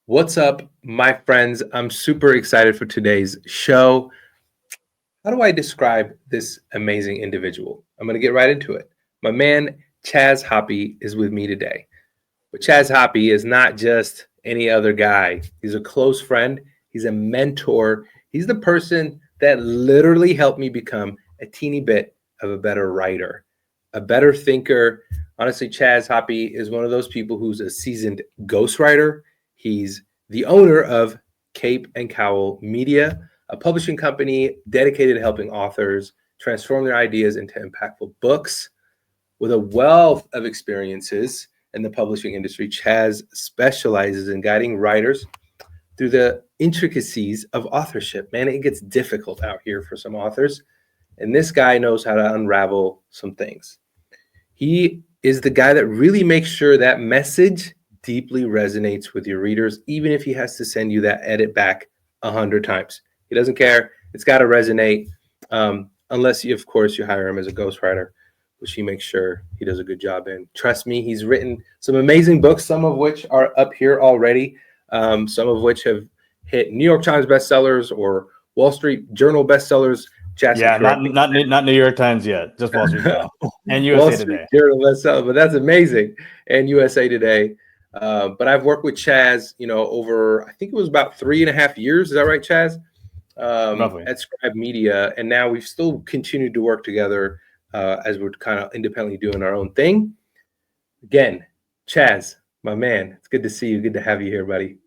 What's up, my friends? I'm super excited for today's show. How do I describe this amazing individual? I'm going to get right into it. My man, Chaz Hoppy, is with me today. But Chaz Hoppy is not just any other guy. He's a close friend, he's a mentor. He's the person that literally helped me become a teeny bit of a better writer, a better thinker. Honestly, Chaz Hoppy is one of those people who's a seasoned ghostwriter. He's the owner of Cape and Cowl Media, a publishing company dedicated to helping authors transform their ideas into impactful books. With a wealth of experiences in the publishing industry, Chaz specializes in guiding writers through the intricacies of authorship. Man, it gets difficult out here for some authors, and this guy knows how to unravel some things. He is the guy that really makes sure that message deeply resonates with your readers, even if he has to send you that edit back 100 times. He doesn't care. It's got to resonate, unless you, of course, you hire him as a ghostwriter, which he makes sure he does a good job in. Trust me, he's written some amazing books, some of which are up here already, some of which have hit New York Times bestsellers or Wall Street Journal bestsellers. Yeah, not New York Times yet, just Wall Street Journal and Wall USA Street Today. Journal bestseller, but that's amazing. And USA Today. But I've worked with Chaz, over, I think it was about 3.5 years. Is that right, Chaz? Roughly. At Scribe Media. And now we've still continued to work together as we're kind of independently doing our own thing. Again, Chaz, my man, it's good to see you. Good to have you here, buddy.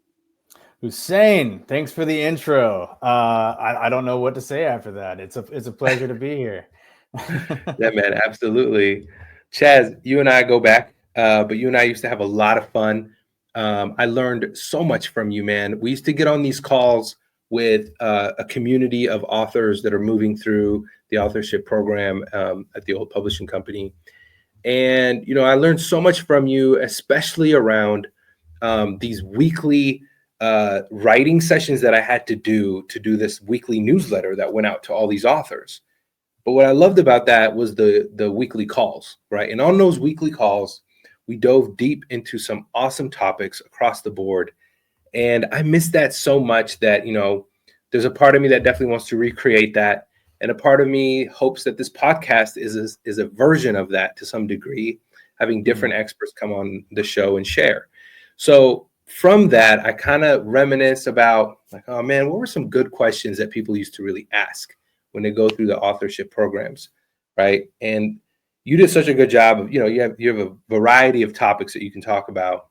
Hussein, thanks for the intro. I don't know what to say after that. It's a pleasure to be here. Yeah, man, absolutely. Chaz, you and I go back, but you and I used to have a lot of fun. I learned so much from you, man. We used to get on these calls with a community of authors that are moving through the authorship program at the old publishing company. And, I learned so much from you, especially around these weekly writing sessions that I had to do this weekly newsletter that went out to all these authors. But what I loved about that was the weekly calls, right? And on those weekly calls, we dove deep into some awesome topics across the board. And I miss that so much that, there's a part of me that definitely wants to recreate that. And a part of me hopes that this podcast is a version of that to some degree, having different experts come on the show and share. So from that, I kind of reminisce about like, oh man, what were some good questions that people used to really ask when they go through the authorship programs, right? And you did such a good job of, you have a variety of topics that you can talk about.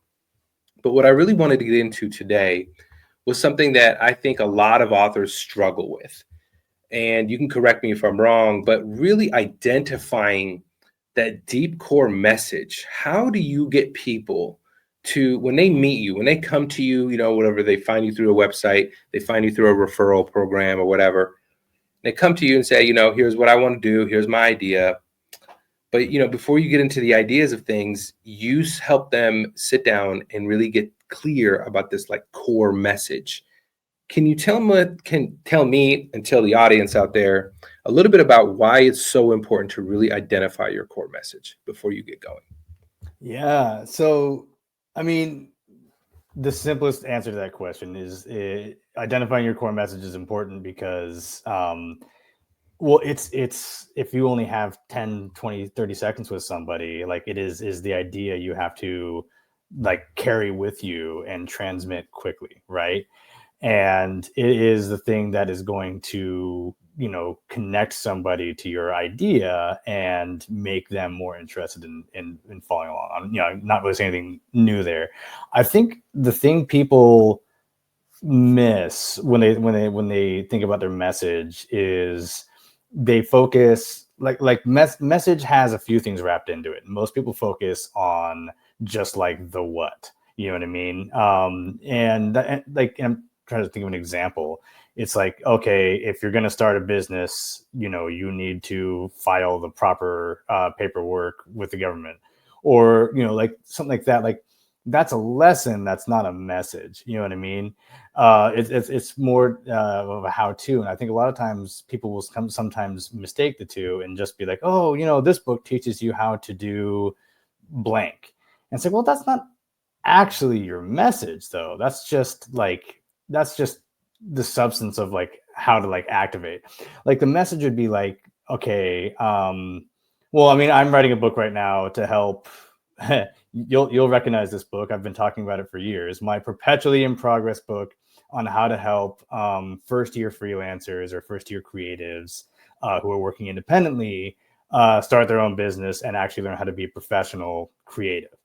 But what I really wanted to get into today was something that I think a lot of authors struggle with. And you can correct me if I'm wrong, but really identifying that deep core message. How do you get people to, when they meet you, when they come to you, whatever, they find you through a website, they find you through a referral program or whatever, they come to you and say, here's what I want to do, here's my idea. But, before you get into the ideas of things, you help them sit down and really get clear about this like core message. Can you tell me and tell the audience out there a little bit about why it's so important to really identify your core message before you get going? Yeah. So, I mean, the simplest answer to that question is identifying your core message is important because, well, it's if you only have 10, 20, 30 seconds with somebody, like it is the idea you have to like carry with you and transmit quickly, right? And it is the thing that is going to connect somebody to your idea and make them more interested in following along. Not really saying anything new there. I think the thing people miss when they think about their message is they focus message has a few things wrapped into it. Most people focus on just like the what, you know what I mean? And I'm trying to think of an example. It's like, okay, if you're going to start a business, you need to file the proper paperwork with the government, or like something like that. Like that's a lesson. That's not a message. You know what I mean? It's more of a how-to, and I think a lot of times people will sometimes mistake the two and just be like, oh, this book teaches you how to do blank, and say, well, that's not actually your message, though. That's just the substance of like how to like activate. Like the message would be like, okay, well, I mean, I'm writing a book right now to help. You'll recognize this book. I've been talking about it for years. My perpetually in progress book on how to help first year freelancers or first year creatives who are working independently start their own business and actually learn how to be a professional creative.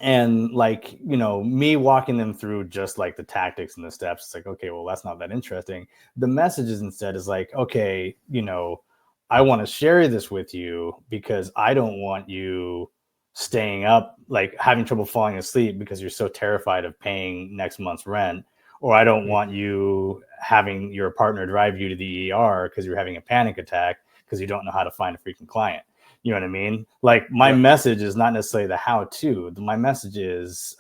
And like, you know, me walking them through just like the tactics and the steps, it's like, okay, well, that's not that interesting. The messages instead is like, okay, you know, I want to share this with you because I don't want you staying up, like having trouble falling asleep because you're so terrified of paying next month's rent. Or I don't want you having your partner drive you to the ER because you're having a panic attack because you don't know how to find a freaking client. You know what I mean? Like my message is not necessarily the how to. My message is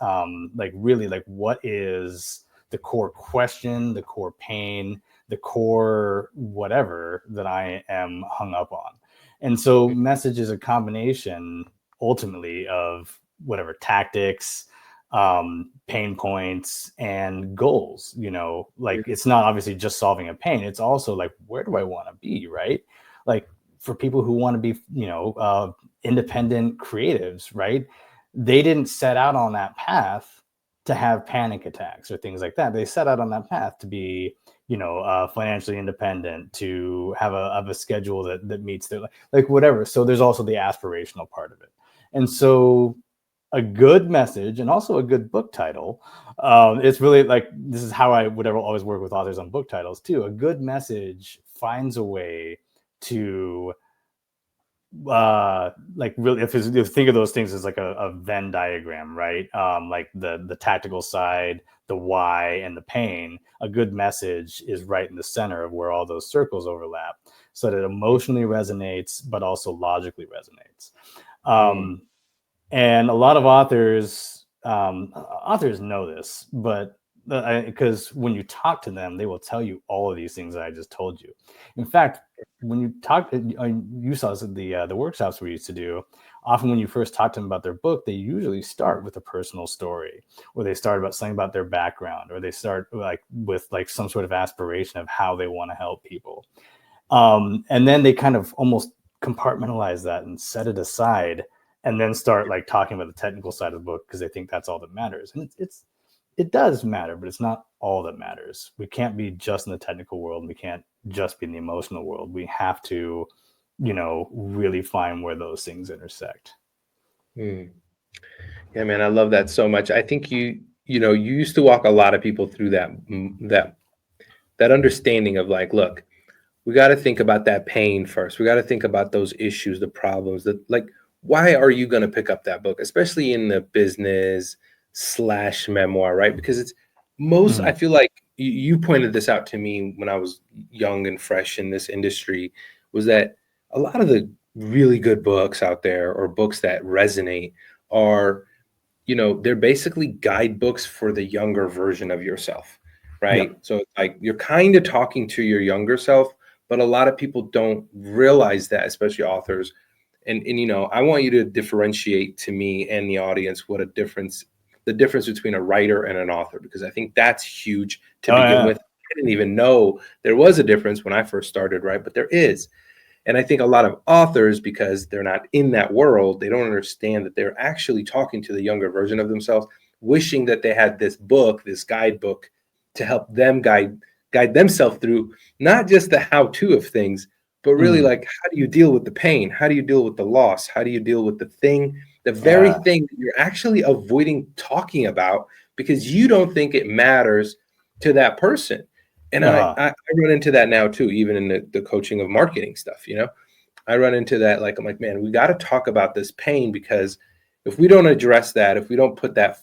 like really like what is the core question, the core pain, the core whatever that I am hung up on. And so message is a combination ultimately of whatever tactics, pain points, and goals. You know, like it's not obviously just solving a pain. It's also like, where do I want to be, right? Like for people who want to be, you know, independent creatives, right? They didn't set out on that path to have panic attacks or things like that. They set out on that path to be, you know, financially independent, to have a schedule that meets their, like whatever. So there's also the aspirational part of it. And so a good message and also a good book title. It's really like, this is how I would ever always work with authors on book titles too. A good message finds a way to like really, if you think of those things as like a Venn diagram, right? Like the tactical side, the why, and the pain. A good message is right in the center of where all those circles overlap, so that it emotionally resonates but also logically resonates. And a lot of authors know this, but because when you talk to them, they will tell you all of these things that I just told you. In fact, when you talk, you saw this at the workshops we used to do. Often when you first talk to them about their book, they usually start with a personal story, or they start about something about their background, or they start like with like some sort of aspiration of how they want to help people. And then they kind of almost compartmentalize that and set it aside, and then start like talking about the technical side of the book because they think that's all that matters. And it does matter, but it's not all that matters. We can't be just in the technical world. We can't just be in the emotional world. We have to, you know, really find where those things intersect. Yeah, man, I love that so much. I think you used to walk a lot of people through that understanding of like, look, we got to think about that pain first. We got to think about those issues, the problems, that like, why are you going to pick up that book, especially in the business / memoir, right? Because it's I feel like you pointed this out to me when I was young and fresh in this industry, was that a lot of the really good books out there, or books that resonate, are, you know, they're basically guidebooks for the younger version of yourself, right? So it's like you're kind of talking to your younger self, but a lot of people don't realize that, especially authors. And you know, I want you to differentiate to me and the audience the difference between a writer and an author, because I think that's huge to begin with. I didn't even know there was a difference when I first started, right? But there is. And I think a lot of authors, because they're not in that world, they don't understand that they're actually talking to the younger version of themselves, wishing that they had this book, this guidebook, to help them guide themselves through not just the how-to of things, but really like, how do you deal with the pain? How do you deal with the loss? How do you deal with the very thing that you're actually avoiding talking about because you don't think it matters to that person? And I run into that now too, even in the coaching of marketing stuff, you know, I run into that. Like, I'm like, man, we got to talk about this pain, because if we don't address that, if we don't put that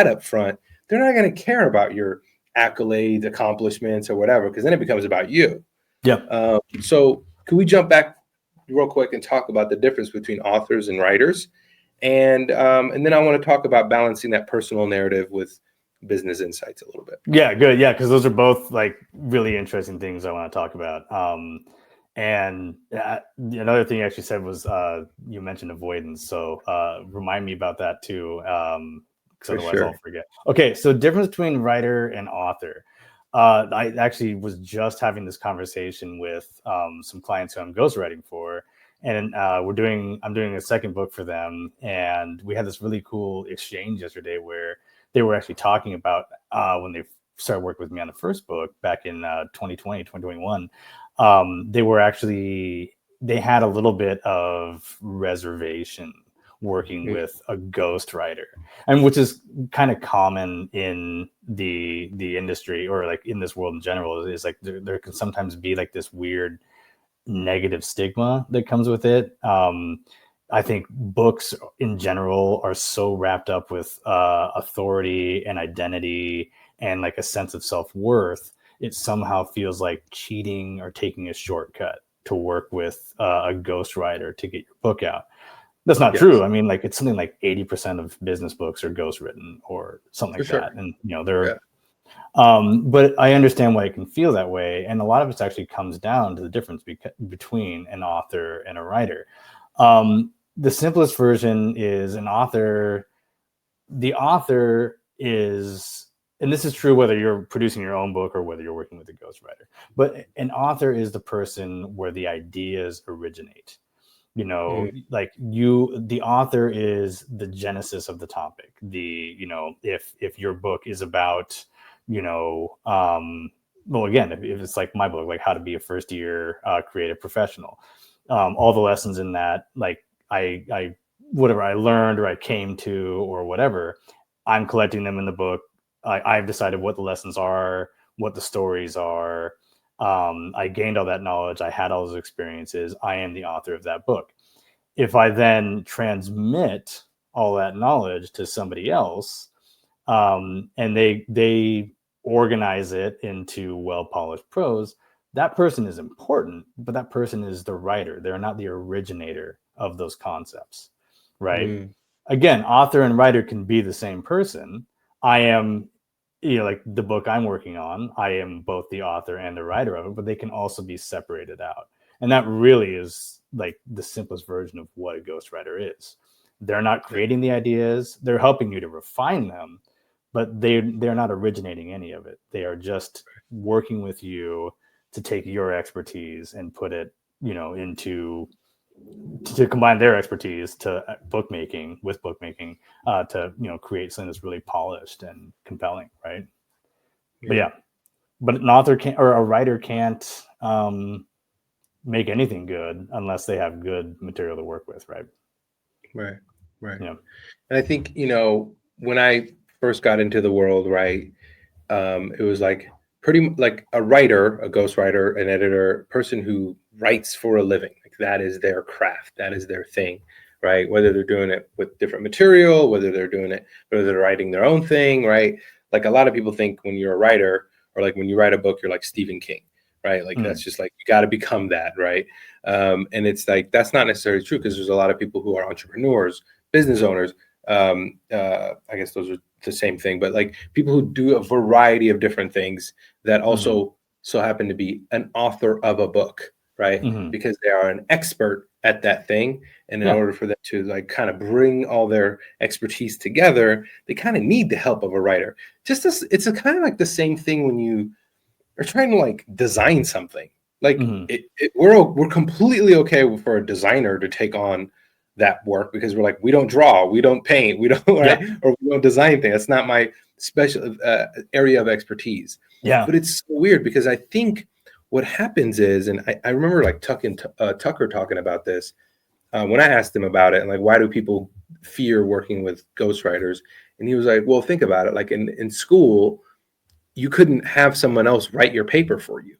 up front, they're not going to care about your accolades, accomplishments, or whatever, because then it becomes about you. So can we jump back real quick and talk about the difference between authors and writers? And then I want to talk about balancing that personal narrative with business insights a little bit. Yeah, good. Yeah, because those are both like really interesting things I want to talk about. And another thing you actually said was you mentioned avoidance. So remind me about that too, because otherwise I'll forget. Okay, so difference between writer and author. I actually was just having this conversation with some clients who I'm ghostwriting for, and I'm doing a second book for them, and we had this really cool exchange yesterday where they were actually talking about when they started working with me on the first book back in 2020, 2021. They had a little bit of reservation working with a ghostwriter, and which is kind of common in the industry, or like in this world in general, is like there can sometimes be like this weird negative stigma that comes with it. I think books in general are so wrapped up with authority and identity and like a sense of self-worth, it somehow feels like cheating or taking a shortcut to work with a ghostwriter to get your book out. That's not true. I mean, like it's something like 80% of business books are ghostwritten or something like that. And they're but I understand why it can feel that way, and a lot of it actually comes down to the difference between an author and a writer. The simplest version is the author is, and this is true whether you're producing your own book or whether you're working with a ghostwriter, but an author is the person where the ideas originate. Like the author is the genesis of the topic. If your book is about, well, again, if it's like my book, like how to be a first year creative professional, all the lessons in that, like I whatever I learned or I came to or whatever, I'm collecting them in the book. I've decided what the lessons are, what the stories are. I gained all that knowledge. I had all those experiences. I am the author of that book. If I then transmit all that knowledge to somebody else, and they organize it into well-polished prose, that person is important, but that person is the writer. They're not the originator of those concepts, right? Again, author and writer can be the same person. I am, like the book I'm working on, I am both the author and the writer of it, but they can also be separated out. And that really is like the simplest version of what a ghostwriter is. They're not creating the ideas, they're helping you to refine them, but they're not originating any of it. They are just working with you to take your expertise and put it, to combine their expertise to bookmaking to create something that's really polished and compelling, right? But an author can't, or a writer can't make anything good unless they have good material to work with, right? And I think when I first got into the world, right, it was like pretty like a writer, a ghostwriter, an editor, person who writes for a living. Like that is their craft, that is their thing, right? Whether they're doing it with different material, whether they're writing their own thing, right? Like a lot of people think when you're a writer, or like when you write a book, you're like Stephen King, right? Like that's just like, you got to become that, right? And it's like, that's not necessarily true, because there's a lot of people who are entrepreneurs, business owners. I guess those are the same thing, but like people who do a variety of different things that also so happen to be an author of a book, right? Because they are an expert at that thing. And in order for them to like kind of bring all their expertise together, they kind of need the help of a writer. It's a kind of like the same thing when you are trying to like design something. Like we're completely okay for a designer to take on that work, because we're like, we don't draw, we don't paint, we don't or we don't design things. That's not my special area of expertise. But it's so weird, because I think what happens is, and I remember like Tucker talking about this when I asked him about it, and like, why do people fear working with ghostwriters? And he was like, well, think about it. Like in school, you couldn't have someone else write your paper for you,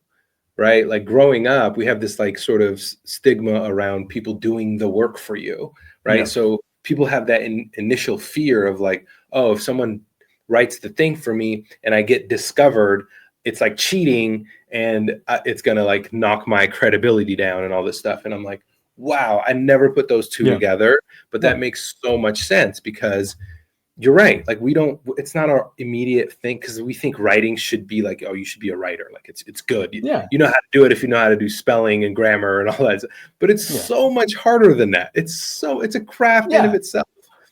right? Like growing up, we have this like sort of stigma around people doing the work for you, right? So people have that initial fear of like, oh, if someone writes the thing for me and I get discovered, it's like cheating, and it's gonna like knock my credibility down and all this stuff. And I'm like, wow, I never put those two together, but that makes so much sense, because you're right. Like it's not our immediate thing, because we think writing should be like, oh, you should be a writer. Like it's good. Yeah. You know how to do it if you know how to do spelling and grammar and all that. But it's so much harder than that. It's a craft in of itself.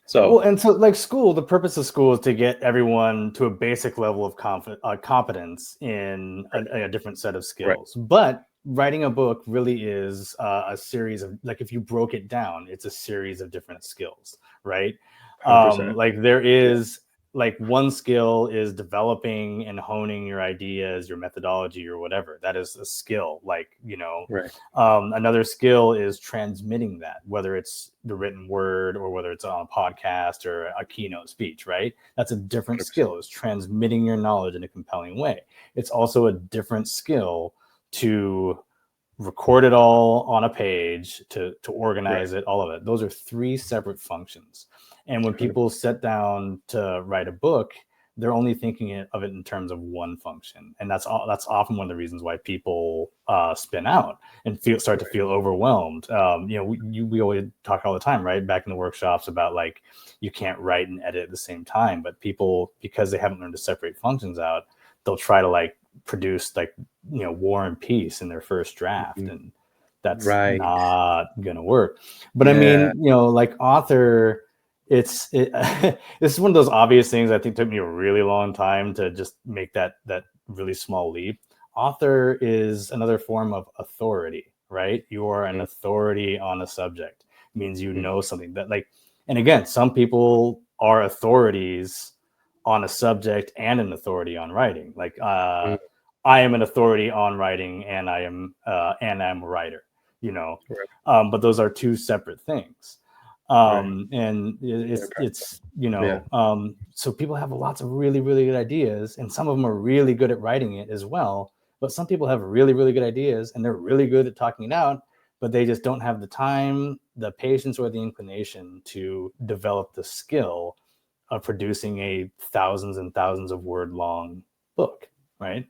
So, well, and so like school, the purpose of school is to get everyone to a basic level of competence in a different set of skills. Right. But writing a book really is a series of, like, if you broke it down, it's a series of different skills, right? Like there is like one skill is developing and honing your ideas, your methodology, or whatever. That is a skill. Like, you know, another skill is transmitting that, whether it's the written word or whether it's on a podcast or a keynote speech, right? That's a different 100%. Skill, is transmitting your knowledge in a compelling way. It's also a different skill to record it all on a page, to organize it, all of it. Those are 3 separate functions. And when people sit down to write a book, they're only thinking of it in terms of one function. And that's often one of the reasons why people spin out and start to feel overwhelmed. You know, we always talk all the time, right? Back in the workshops about, like, you can't write and edit at the same time, but people, because they haven't learned to separate functions out, they'll try to, like, produce, like, you know, War and Peace in their first draft. And that's not gonna work. But I mean, you know, like author, this is one of those obvious things I think took me a really long time to just make that really small leap. Author is another form of authority, right? You are an authority on a subject. It means you know something that, like, and again, some people are authorities on a subject and an authority on writing. Like I am an authority on writing, and I'm a writer, you know. But those are 2 separate things. And it's you know, so people have lots of really, really good ideas, and some of them are really good at writing it as well. But some people have really, really good ideas, and they're really good at talking it out, but they just don't have the time, the patience, or the inclination to develop the skill of producing a thousands and thousands of word long book, right?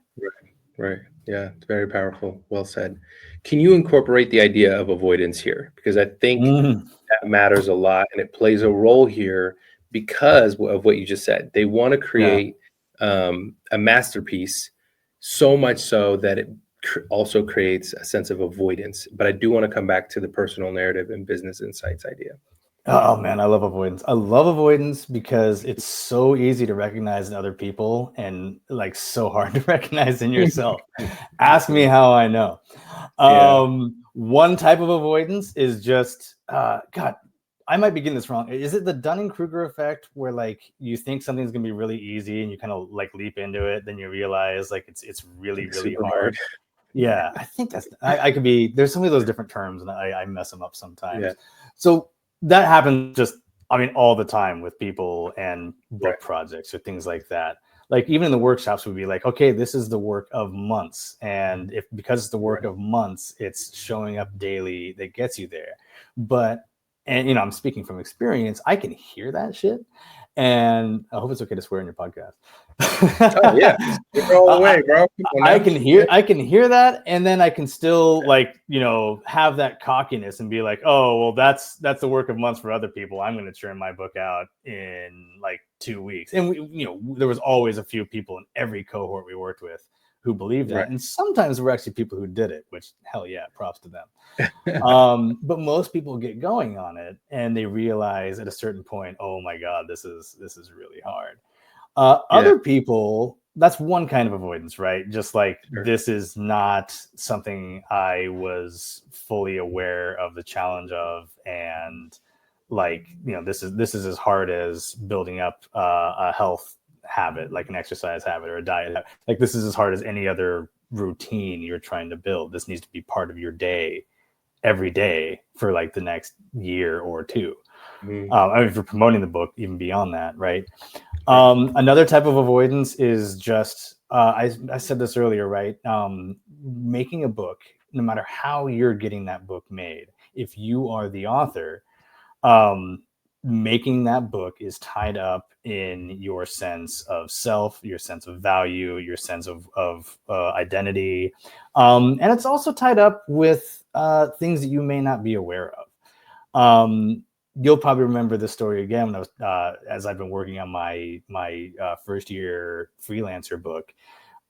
Right. Yeah, it's very powerful. Well said. Can you incorporate the idea of avoidance here? Because I think that matters a lot, and it plays a role here because of what you just said. They want to create a masterpiece, so much so that it also creates a sense of avoidance. But I do want to come back to the personal narrative and business insights idea. Oh man, I love avoidance. I love avoidance because it's so easy to recognize in other people, and, like, so hard to recognize in yourself. Ask me how I know. One type of avoidance is just, God, I might be getting this wrong. Is it the Dunning-Kruger effect, where, like, you think something's gonna be really easy and you kind of, like, leap into it, then you realize, like, it's really, really hard. Yeah, I think that's, I could be, there's so many of those different terms, and I mess them up sometimes. So that happens just, I mean, all the time with people and book projects or things like that. Like, even in the workshops, would be like, okay, this is the work of months. And because it's the work of months, it's showing up daily that gets you there. But, and, you know, I'm speaking from experience, I can hear that shit. And I hope it's okay to swear in your podcast. Oh yeah, you're all the way, bro. I can hear that, and then I can still, like, you know, have that cockiness and be like, oh well, that's the work of months for other people. I'm going to churn my book out in like 2 weeks. And you know, there was always a few people in every cohort we worked with who believed that, and sometimes there were actually people who did it, which, hell yeah, props to them. But most people get going on it, and they realize at a certain point, oh my god, this is really hard. Other people, that's one kind of avoidance, right? Just like, this is not something I was fully aware of the challenge of, and, like, you know, this is as hard as building up a health habit, like an exercise habit or a diet habit. Like, this is as hard as any other routine you're trying to build. This needs to be part of your day every day for, like, the next year or 2. I mean, if you're promoting the book, even beyond that, right? Another type of avoidance is just, I said this earlier, right? Making a book, no matter how you're getting that book made, if you are the author, making that book is tied up in your sense of self, your sense of value, your sense of identity. And it's also tied up with things that you may not be aware of. you'll probably remember this story again when I was as I've been working on my first year freelancer book.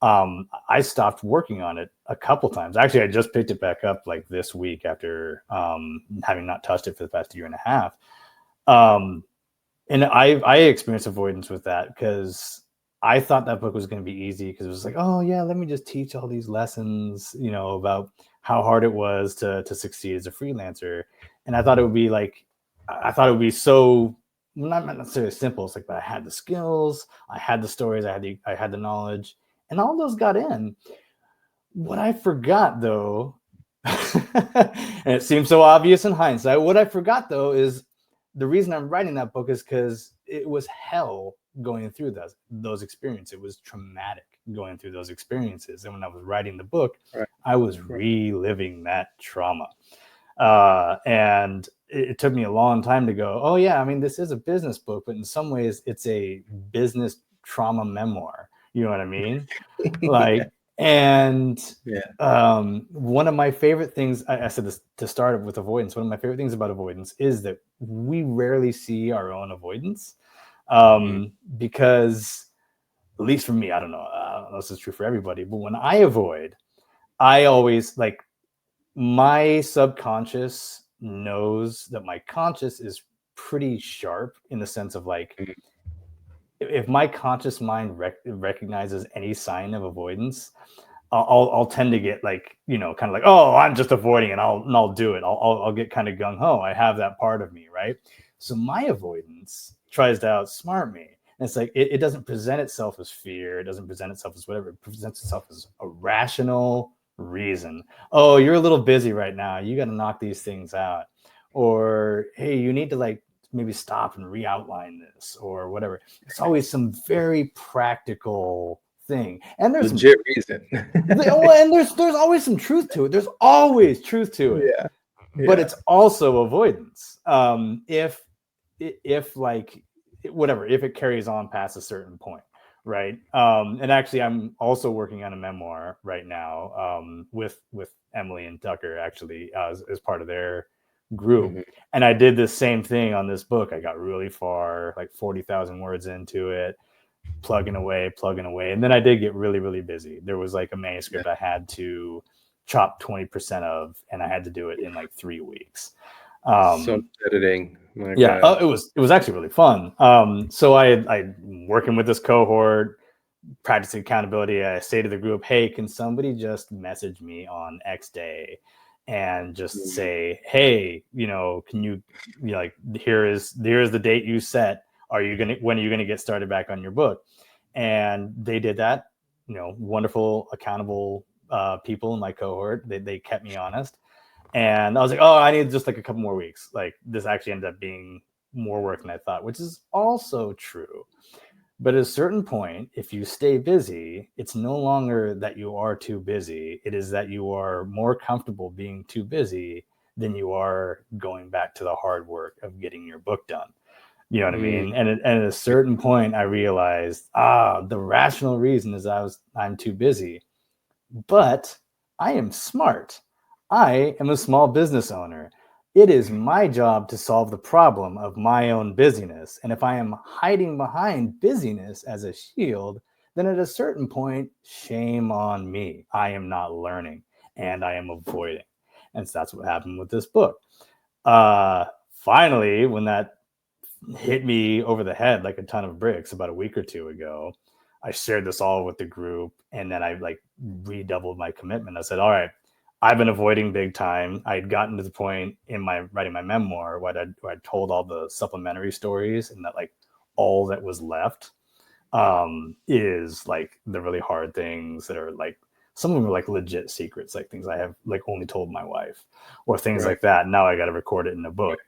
I stopped working on it a couple times. Actually, I just picked it back up like this week after having not touched it for the past year and a half. And I experienced avoidance with that because I thought that book was going to be easy because it was like, oh yeah, let me just teach all these lessons, about how hard it was to succeed as a freelancer. And I thought it would be like, I thought it would be so not necessarily simple. It's like, but I had the skills, I had the stories, I had the knowledge, and all those got in. What I forgot though, and it seems so obvious in hindsight, what I forgot though is the reason I'm writing that book is because it was hell going through those experiences. It was traumatic going through those experiences. And when I was writing the book, Right. I was reliving that trauma. And it took me a long time to go, oh yeah, I mean, this is a business book, but in some ways it's a business trauma memoir. You know what I mean? Like, and one of my favorite things, I said this to start with avoidance. One of my favorite things about avoidance is that we rarely see our own avoidance, because, at least for me, I don't know if this is true for everybody, but when I avoid, I always like, my subconscious knows that my conscious is pretty sharp in the sense of like, if my conscious mind recognizes any sign of avoidance, I'll tend to get like, kind of like, oh, I'm just avoiding it. I'll do it. I'll get kind of gung ho. I have that part of me, right? So my avoidance tries to outsmart me. And it's like, it doesn't present itself as fear. It doesn't present itself as whatever. It presents itself as a rational reason. Oh, you're a little busy right now. You got to knock these things out. Or, hey, you need to like maybe stop and re-outline this or whatever. It's always some very practical thing. And there's legit reason. and there's always some truth to it. There's always truth to it. Yeah. But it's also avoidance. If like whatever, if it carries on past a certain point, right? And actually, I'm also working on a memoir right now with Emily and Tucker, actually, as part of their group. And I did the same thing on this book. I got really far, like 40,000 words into it, plugging away. And then I did get really, really busy. There was like a manuscript I had to chop 20% of, and I had to do it in like 3 weeks. So much editing. It was actually really fun. So I working with this cohort, practicing accountability. I say to the group, hey, can somebody just message me on X day and just say, hey, can you like, here's the date you set. When are you gonna get started back on your book? And they did that. Wonderful, accountable people in my cohort. They kept me honest. And I was like, oh, I need just like a couple more weeks. Like, this actually ended up being more work than I thought, which is also true. But at a certain point, if you stay busy, it's no longer that you are too busy. It is that you are more comfortable being too busy than you are going back to the hard work of getting your book done. You know what I mean? And at a certain point, I realized, the rational reason is I'm too busy. But I am smart. I am a small business owner. It is my job to solve the problem of my own busyness. And if I am hiding behind busyness as a shield, then at a certain point, shame on me. I am not learning and I am avoiding. And so that's what happened with this book. Finally, when that hit me over the head like a ton of bricks about a week or two ago, I shared this all with the group, and then I like redoubled my commitment. I said, all right, I've been avoiding big time. I had gotten to the point in my writing my memoir where I told all the supplementary stories, and that like all that was left is like the really hard things that are like, some of them are like legit secrets, like things I have like only told my wife or things like that. Now I got to record it in a book.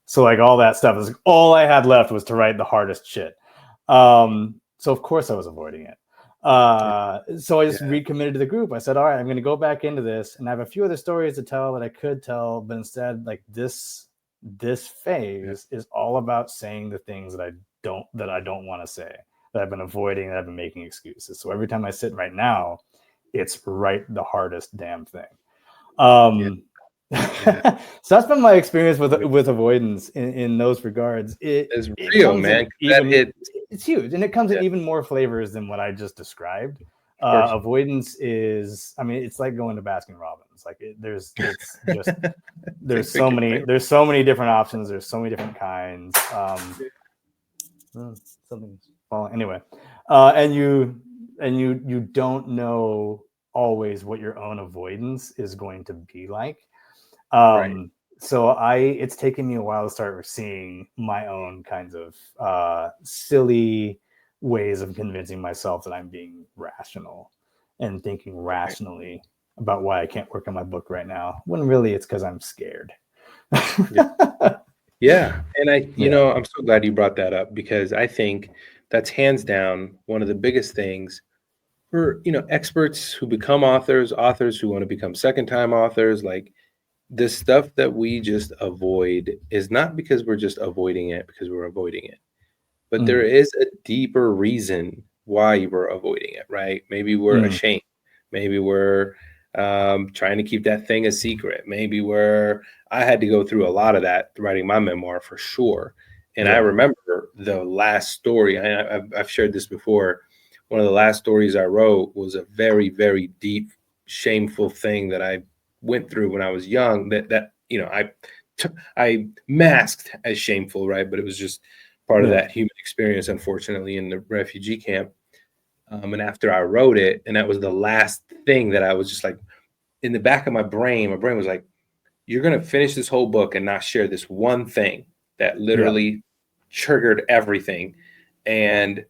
So like all that stuff is all I had left was to write the hardest shit. So of course I was avoiding it. So I just recommitted to the group. I said, all right, I'm going to go back into this, and I have a few other stories to tell that I could tell, but instead, like this phase is all about saying the things that I don't want to say, that I've been avoiding, that I've been making excuses. So every time I sit right now, it's write the hardest damn thing. Yeah. So that's been my experience with avoidance in those regards. It's It real, comes man. in 'Cause that even hit. it's huge, and it comes in Yeah, even more flavors than what I just described. of course. Avoidance is, I mean, it's like going to Baskin Robbins. Like it's just Take pick your flavor. there's so many different options. There's so many different kinds. Something's falling anyway, and you don't know always what your own avoidance is going to be like. Right. So it's taken me a while to start seeing my own kinds of silly ways of convincing myself that I'm being rational and thinking Right. rationally about why I can't work on my book right now, when really it's because I'm scared. Yeah. Yeah. And Yeah. I'm so glad you brought that up because I think that's hands down one of the biggest things for, experts who become authors, authors who want to become second time authors. Like, the stuff that we just avoid is not because we're just avoiding it because we're avoiding it, but there Mm, is a deeper reason why we're avoiding it, right? Maybe we're mm, ashamed. Maybe we're trying to keep that thing a secret. Maybe I had to go through a lot of that writing my memoir for sure. And I yeah. remember the last story, I've shared this before. One of the last stories I wrote was a very, very deep, shameful thing that I went through when I was young I masked as shameful, right? But it was just part of Yeah. that human experience, unfortunately, in the refugee camp. And after I wrote it, and that was the last thing that I was just like, in the back of my brain was like, you're going to finish this whole book and not share this one thing that Yeah. literally triggered everything. And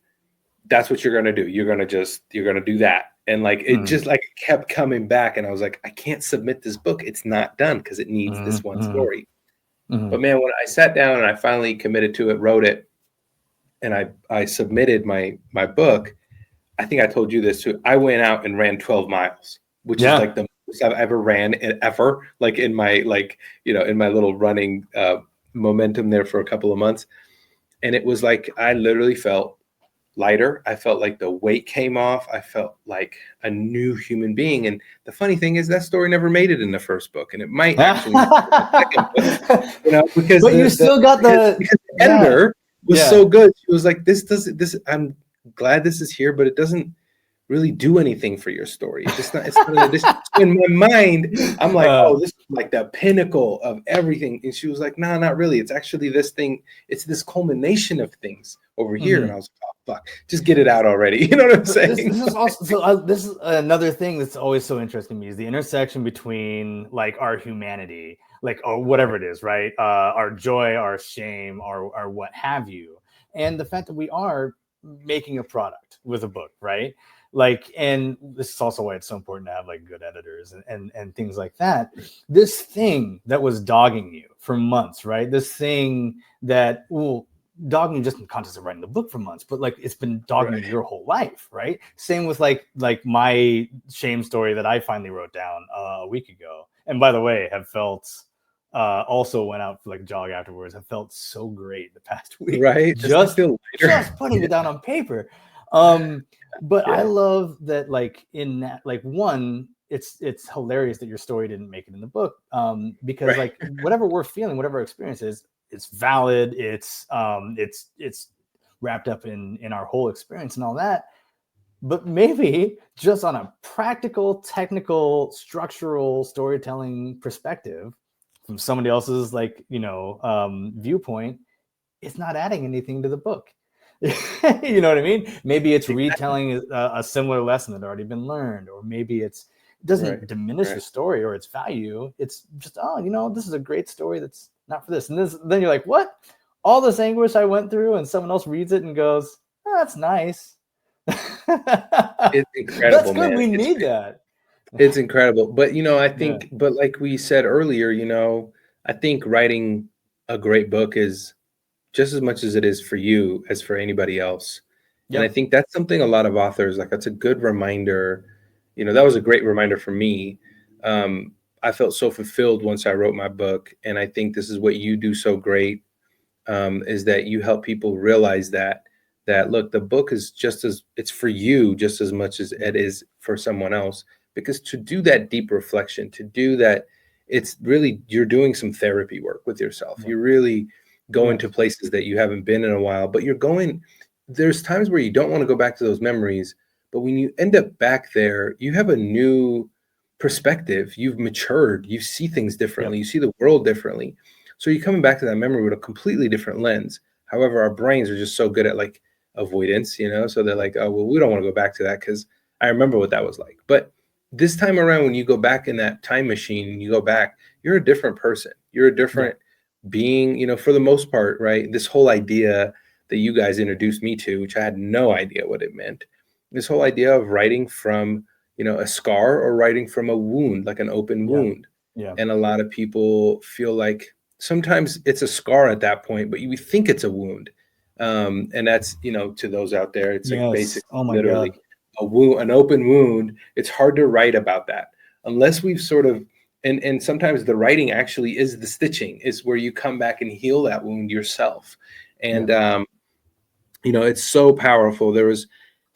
that's what you're going to do. You're going to do that. And like, it Mm, just like kept coming back. And I was like, I can't submit this book. It's not done because it needs mm, this one mm, story. mm. But man, when I sat down and I finally committed to it, wrote it, and I submitted my book, I think I told you this too. I went out and ran 12 miles, which is like Yeah. the most I've ever ran ever, like in my in my little running momentum there for a couple of months. And it was like I literally felt lighter. I felt like the weight came off. I felt like a new human being. And the funny thing is that story never made it in the first book, and it might actually make it in the second book. Because But you still got because the yeah, editor was yeah. so good. She was like, this doesn't this I'm glad this is here, but it doesn't really do anything for your story. It's not an addition. So in my mind, I'm like, Uh, oh, this is like the pinnacle of everything. And she was like, no, not really. It's actually this thing, it's this culmination of things over here. And I mhm. was like, oh fuck, just get it out already. You know what I'm So this saying? this is also this is another thing that's always so interesting to me, is the intersection between like our humanity, like, or whatever it is, right? Our joy, our shame, our what have you, and the fact that we are making a product with a book, right? Like, and this is also why it's so important to have like good editors and things like that. This thing that was dogging you for months, right? This thing that, well, dogging you just in the context of writing the book for months, but like it's been dogging you Right. your whole life, right? Same with like my shame story that I finally wrote down a week ago, and by the way, have felt also went out for like a jog afterwards. Have felt so great the past week, Right. Just to feel lighter. just putting Yeah. it down on paper. But I Yeah. love that, like, in that, like, one, it's hilarious that your story didn't make it in the book, because Right. like whatever we're feeling, whatever our experience is, it's valid. It's wrapped up in our whole experience and all that. But maybe just on a practical, technical, structural storytelling perspective, from somebody else's, like, viewpoint, it's not adding anything to the book. You know what I mean? Maybe it's Exactly. retelling a similar lesson that already been learned, or maybe it Right. doesn't diminish Right. the story or its value. It's just, oh, this is a great story that's not for this. And then you're like, what? All this anguish I went through, and someone else reads it and goes, oh, that's nice. It's That's incredible, good. man. We need that. It's incredible. But I Yeah. think, but like we said earlier, I think writing a great book is just as much as it is for you as for anybody else. And I Yep. think that's something a lot of authors, like, that's a good reminder. That was a great reminder for me. Um, I felt so fulfilled once I wrote my book. And I think this is what you do so great, is that you help people realize that look, the book is it's for you just as much as it is for someone else. Because to do that deep reflection, to do that it's really, you're doing some therapy work with yourself. You're really going to places that you haven't been in a while, but you're going, there's times where you don't want to go back to those memories, but when you end up back there, you have a new perspective. You've matured. You see things differently. You see the world differently. So you're coming back to that memory with a completely different lens. However, our brains are just so good at like avoidance, you know? So they're like, oh, well, we don't want to go back to that because I remember what that was like. But this time around, when you go back in that time machine and you go back, you're a different person. You're a different being, you know, for the most part, right? This whole idea that you guys introduced me to, which I had no idea what it meant, this whole idea of writing from, you know, a scar or writing from a wound, like an open wound. And a lot of people feel like sometimes it's a scar at that point, but you think it's a wound. And that's, you know, to those out there, it's like basically literally a wound, an open wound. It's hard to write about that unless we've sort of, and sometimes the writing actually is the stitching, is where you come back and heal that wound yourself. And, you know, it's so powerful. There's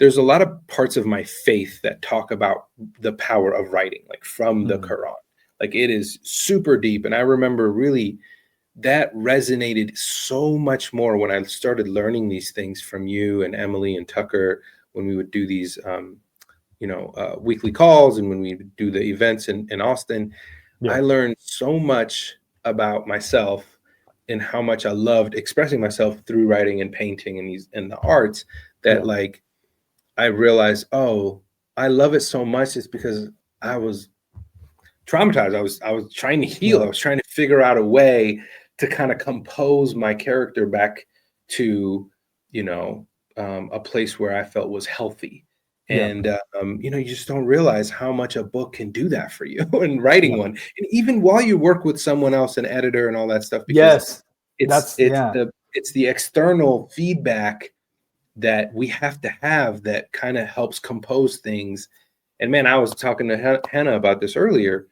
a lot of parts of my faith that talk about the power of writing, like from the Quran. Like it is super deep. And I remember really that resonated so much more when I started learning these things from you and Emily and Tucker, when we would do these, you know, weekly calls, and when we would do the events in Austin. I learned so much about myself and how much I loved expressing myself through writing and painting and the arts, that like I realized, oh, I love it so much. It's because I was traumatized. I was trying to heal. I was trying to figure out a way to kind of compose my character back to, you know, a place where I felt was healthy. And, you know, you just don't realize how much a book can do that for you in writing one. And even while you work with someone else, an editor and all that stuff, because it's the external feedback that we have to have that kind of helps compose things. And man, I was talking to Hannah about this earlier.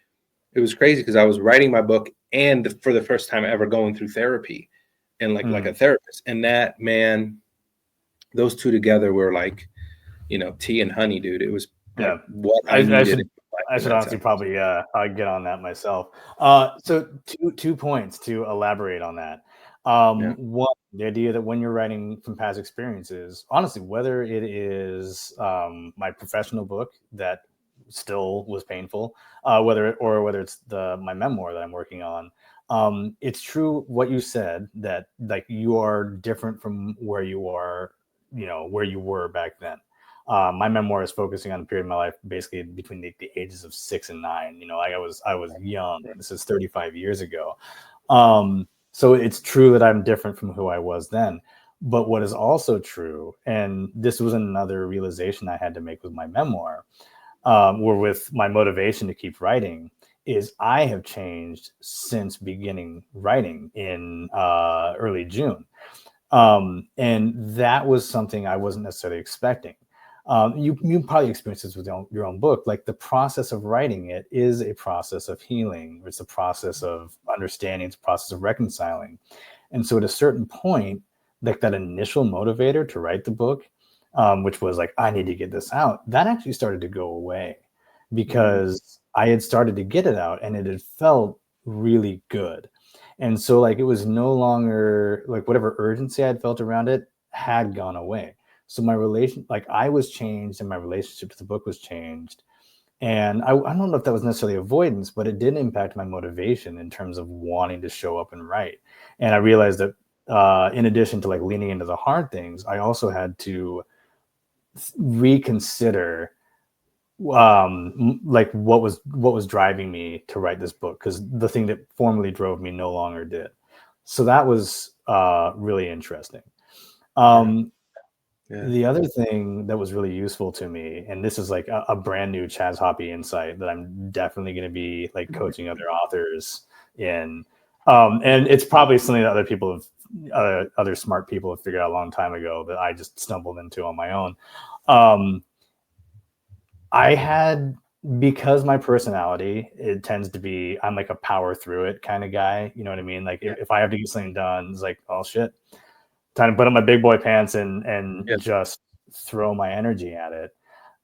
It was crazy because I was writing my book and for the first time ever going through therapy and like a therapist. And that, man, those two together were like, you know, tea and honey, dude. It was like what I needed. I should honestly probably get on that myself. So two points to elaborate on that. One, the idea that when you're writing from past experiences, honestly, whether it is my professional book that still was painful, whether it's my memoir that I'm working on, it's true what you said, that like you are different from where you are, you know, where you were back then. My memoir is focusing on a period of my life basically between the ages of 6 and 9. You know, like I was young. This is 35 years ago. So it's true that I'm different from who I was then. But what is also true, and this was another realization I had to make with my memoir, or with my motivation to keep writing, is I have changed since beginning writing in early June. And that was something I wasn't necessarily expecting. You probably experienced this with your own book. Like the process of writing it is a process of healing. It's a process of understanding. It's a process of reconciling. And so at a certain point, like that initial motivator to write the book, which was like, I need to get this out, that actually started to go away because I had started to get it out and it had felt really good. And so like it was no longer like whatever urgency I had felt around it had gone away. So my I was changed and my relationship to the book was changed. And I don't know if that was necessarily avoidance, but it did impact my motivation in terms of wanting to show up and write. And I realized that in addition to like leaning into the hard things, I also had to reconsider like what was driving me to write this book, because the thing that formerly drove me no longer did. So that was really interesting. The other thing that was really useful to me, and this is like a brand new Chaz Hoppy insight that I'm definitely going to be like coaching other authors in, and it's probably something that other smart people have figured out a long time ago that I just stumbled into on my own. Because my personality, it tends to be, I'm like a power through it kind of guy. You know what I mean? Like if I have to get something done, it's like, oh shit, time to put on my big boy pants and just throw my energy at it.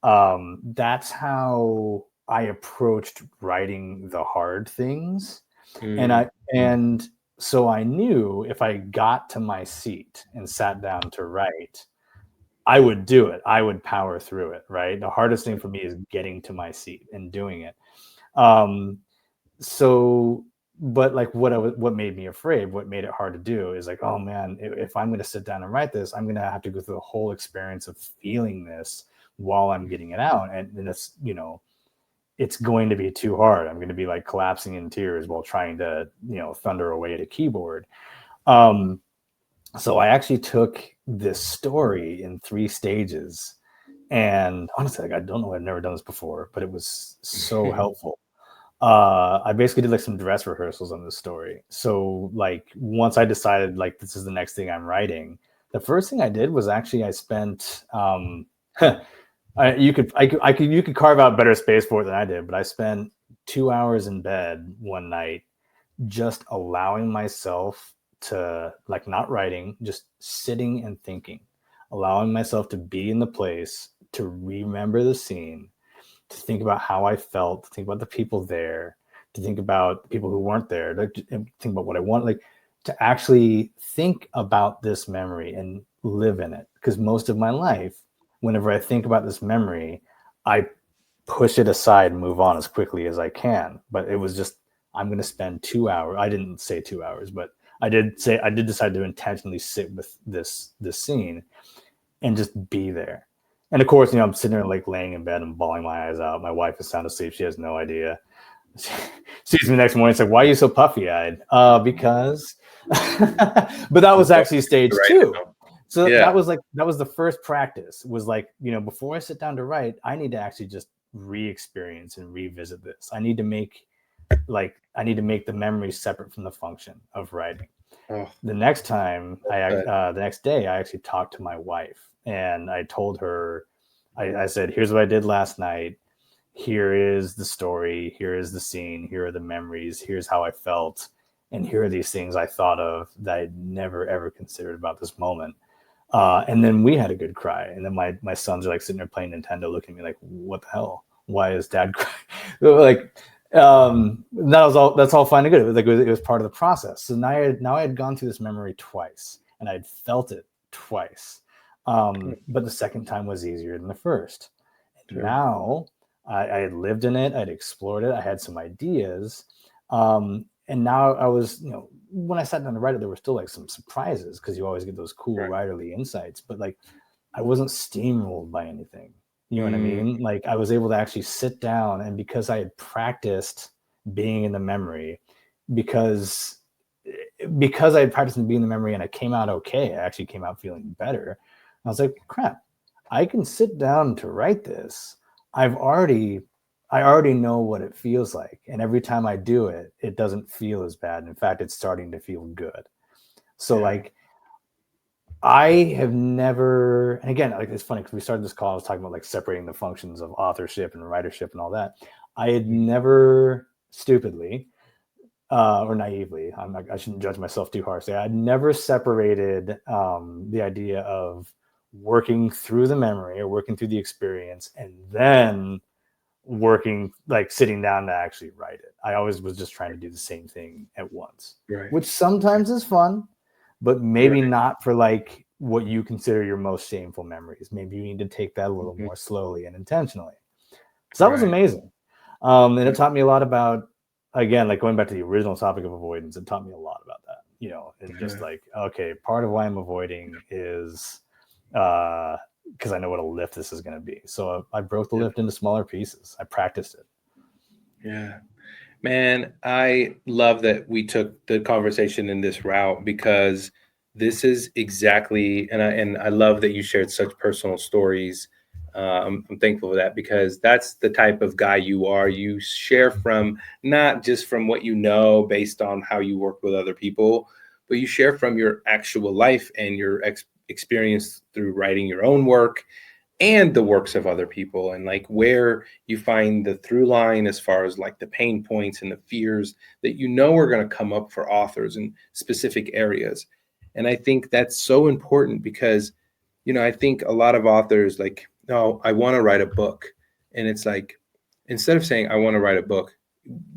That's how I approached writing the hard things. Mm. And so I knew if I got to my seat and sat down to write, I would do it. I would power through it, right? The hardest thing for me is getting to my seat and doing it. Um, so, but like what made me afraid, what made it hard to do is like, oh man, if I'm going to sit down and write this, I'm going to have to go through the whole experience of feeling this while I'm getting it out. And it's, it's going to be too hard. I'm going to be like collapsing in tears while trying to, thunder away at a keyboard. So I actually took this story in 3 stages. And honestly, like, I don't know, I've never done this before, but it was so helpful. I basically did like some dress rehearsals on this story. So like once I decided like this is the next thing I'm writing, the first thing I did was actually I spent you could carve out better space for it than I did, but I spent 2 hours in bed one night just allowing myself to, like, not writing, just sitting and thinking, allowing myself to be in the place, to remember the scene, to think about how I felt, to think about the people there, to think about the people who weren't there, to think about what I want, like to actually think about this memory and live in it. Because most of my life, whenever I think about this memory, I push it aside and move on as quickly as I can. But it was just, I'm going to spend 2 hours. I didn't say 2 hours, but I did decide to intentionally sit with this scene and just be there. And of course, I'm sitting there like laying in bed and bawling my eyes out. My wife is sound asleep. She has no idea. Sees me the next morning. It's like, why are you so puffy eyed? Because, but that was actually stage 2. So that was the first practice, was like, before I sit down to write, I need to actually just re-experience and revisit this. I need to make the memory separate from the function of writing. The next time the next day, I actually talked to my wife and I told her, I said, here's what I did last night. Here is the story. Here is the scene. Here are the memories. Here's how I felt. And here are these things I thought of that I'd never, ever considered about this moment. And then we had a good cry. And then my sons are like sitting there playing Nintendo, looking at me like, what the hell? Why is dad crying? Like, that's all fine and good. It was part of the process. So now I had gone through this memory twice and I'd felt it twice. But the second time was easier than the first. Sure. Now I had lived in it. I'd explored it. I had some ideas. And now I was, when I sat down to write it, there were still like some surprises because you always get those cool writerly insights, but like I wasn't steamrolled by anything. You know what I mean? Like I was able to actually sit down, and because I had practiced being in the memory, because I had practiced being in the memory and I came out okay, I actually came out feeling better. I was like, crap, I can sit down to write this. I already know what it feels like. And every time I do it, it doesn't feel as bad. In fact, it's starting to feel good. So like, I have never, and again, like it's funny because we started this call, I was talking about like separating the functions of authorship and writership and all that. I had never stupidly or naively, I shouldn't judge myself too harshly. I'd never separated the idea of working through the memory or working through the experience and then working, like sitting down to actually write it. I always was just trying to do the same thing at once, which sometimes is fun, but maybe not for like what you consider your most shameful memories. Maybe you need to take that a little more slowly and intentionally. So that was amazing. And it taught me a lot about, again, like going back to the original topic of avoidance, it taught me a lot about that, and just like, okay, part of why I'm avoiding is because I know what a lift this is going to be. So I broke the lift into smaller pieces. I practiced it. Yeah. Man, I love that we took the conversation in this route, because this is exactly, and I love that you shared such personal stories. I'm thankful for that, because that's the type of guy you are. You share from, not just from what you know based on how you work with other people, but you share from your actual life and your experience through writing your own work and the works of other people, and like where you find the through line as far as like the pain points and the fears that are going to come up for authors in specific areas. And I think that's so important, because I think a lot of authors like, no, I want to write a book, and it's like, instead of saying, I want to write a book,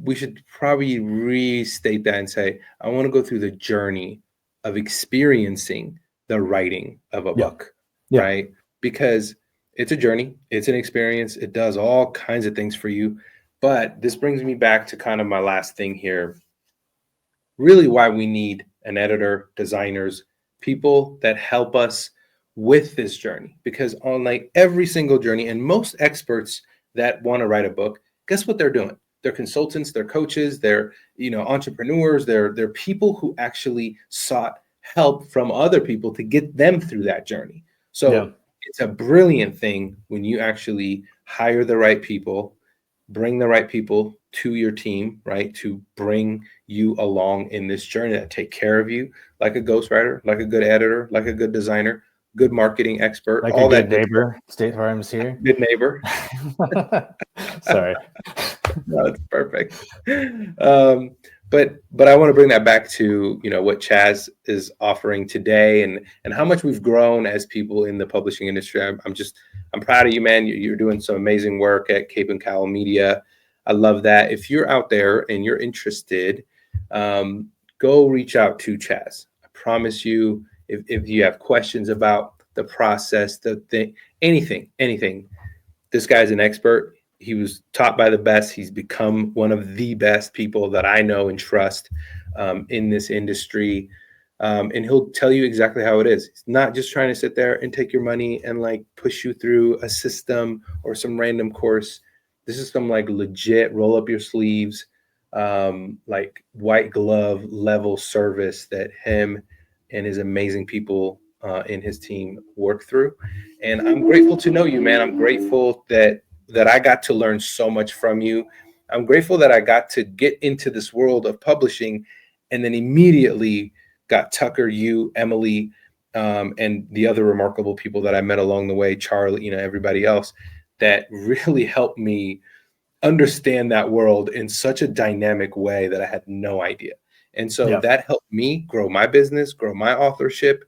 we should probably restate that and say, I want to go through the journey of experiencing the writing of a Yeah. book, Yeah. right? Because it's a journey, it's an experience, it does all kinds of things for you. But this brings me back to kind of my last thing here, really why we need an editor, designers, people that help us with this journey. Because on like every single journey, and most experts that want to write a book, guess what they're doing? They're consultants, they're coaches, they're entrepreneurs, they're people who actually sought help from other people to get them through that journey. Yeah. So it's a brilliant thing when you actually hire the right people, bring the right people to your team, right? To bring you along in this journey, that take care of you like a ghostwriter, like a good editor, like a good designer, good marketing expert, Like a all that good good stuff. neighbor, State Farm's here. Good neighbor. Sorry. No, it's perfect. Um, but I want to bring that back to what Chaz is offering today, and how much we've grown as people in the publishing industry. I'm proud of you, man. You're doing some amazing work at Cape Cowl Media. I love that. If you're out there and you're interested, go reach out to Chaz. I promise you, if you have questions about the process, the thing, anything, this guy's an expert. He was taught by the best. He's become one of the best people that I know and trust in this industry. And he'll tell you exactly how it is. He's not just trying to sit there and take your money and like push you through a system or some random course. This is some like legit roll up your sleeves, like white glove level service that him and his amazing people in his team work through. And I'm grateful to know you, man. I'm grateful that I got to learn so much from you. I'm grateful that I got to get into this world of publishing, and then immediately got Tucker, you, Emily, and the other remarkable people that I met along the way, Charlie, everybody else, that really helped me understand that world in such a dynamic way that I had no idea. And so Yeah. that helped me grow my business, grow my authorship,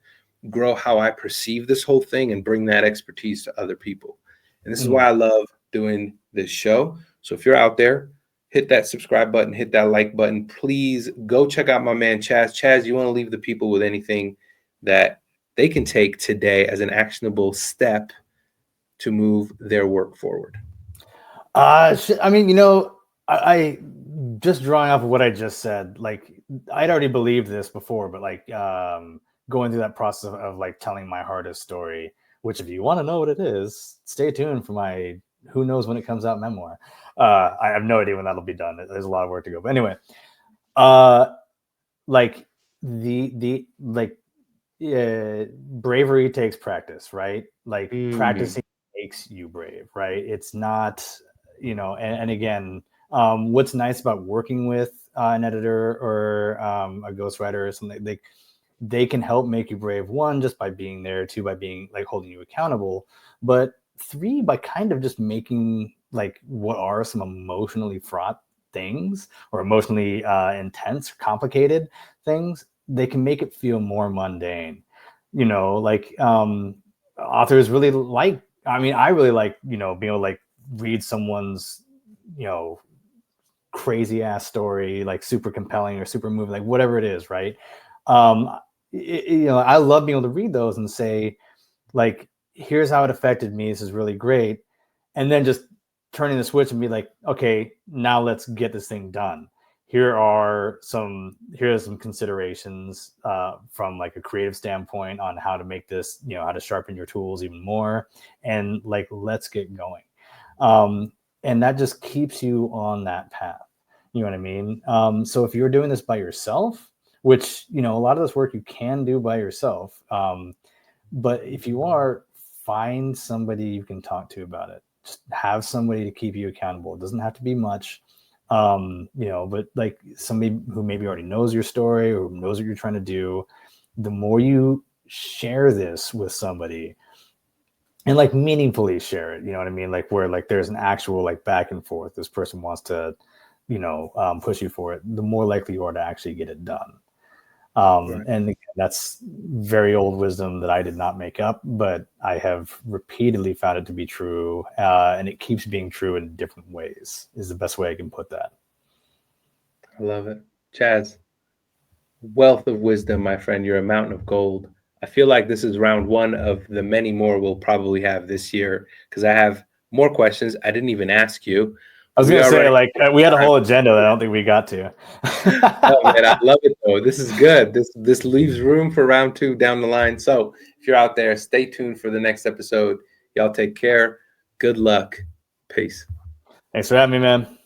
grow how I perceive this whole thing, and bring that expertise to other people. And this is why I love doing this show. So if you're out there, hit that subscribe button, hit that like button. Please go check out my man Chaz. Chaz, you want to leave the people with anything that they can take today as an actionable step to move their work forward? I mean, I just drawing off of what I just said, like I'd already believed this before, but like going through that process of like telling my hardest story, which if you want to know what it is, stay tuned for my who knows when it comes out memoir. I have no idea when that'll be done. There's a lot of work to go. But anyway, like bravery takes practice, right? Like practicing makes you brave, right? It's not, and again, what's nice about working with an editor or a ghostwriter or something, like they can help make you brave, one, just by being there, two, by being like holding you accountable, but three, by kind of just making like what are some emotionally fraught things or emotionally intense or complicated things, they can make it feel more mundane. Like authors really like, I really like, being able to like read someone's, crazy ass story, like super compelling or super moving, like whatever it is, right? I love being able to read those and say, like, here's how it affected me. This is really great. And then just turning the switch and be like, okay, now let's get this thing done. Here are some considerations from like a creative standpoint on how to make this, how to sharpen your tools even more. And like, let's get going. And that just keeps you on that path. You know what I mean? So if you're doing this by yourself, which, a lot of this work you can do by yourself. But if you are, find somebody you can talk to about it. Just have somebody to keep you accountable. It doesn't have to be much, but like somebody who maybe already knows your story or knows what you're trying to do. The more you share this with somebody and like meaningfully share it, you know what I mean? Like where like there's an actual like back and forth. This person wants to, push you for it. The more likely you are to actually get it done. And again, that's very old wisdom that I did not make up, but I have repeatedly found it to be true, and it keeps being true in different ways, is the best way I can put that. I love it. Chaz, wealth of wisdom, my friend. You're a mountain of gold. I feel like this is round one of the many more we'll probably have this year, because I have more questions I didn't even ask you. I was going to say, like, we had a whole agenda that I don't think we got to. Oh, man, I love it, though. This is good. This leaves room for round two down the line. So if you're out there, stay tuned for the next episode. Y'all take care. Good luck. Peace. Thanks for having me, man.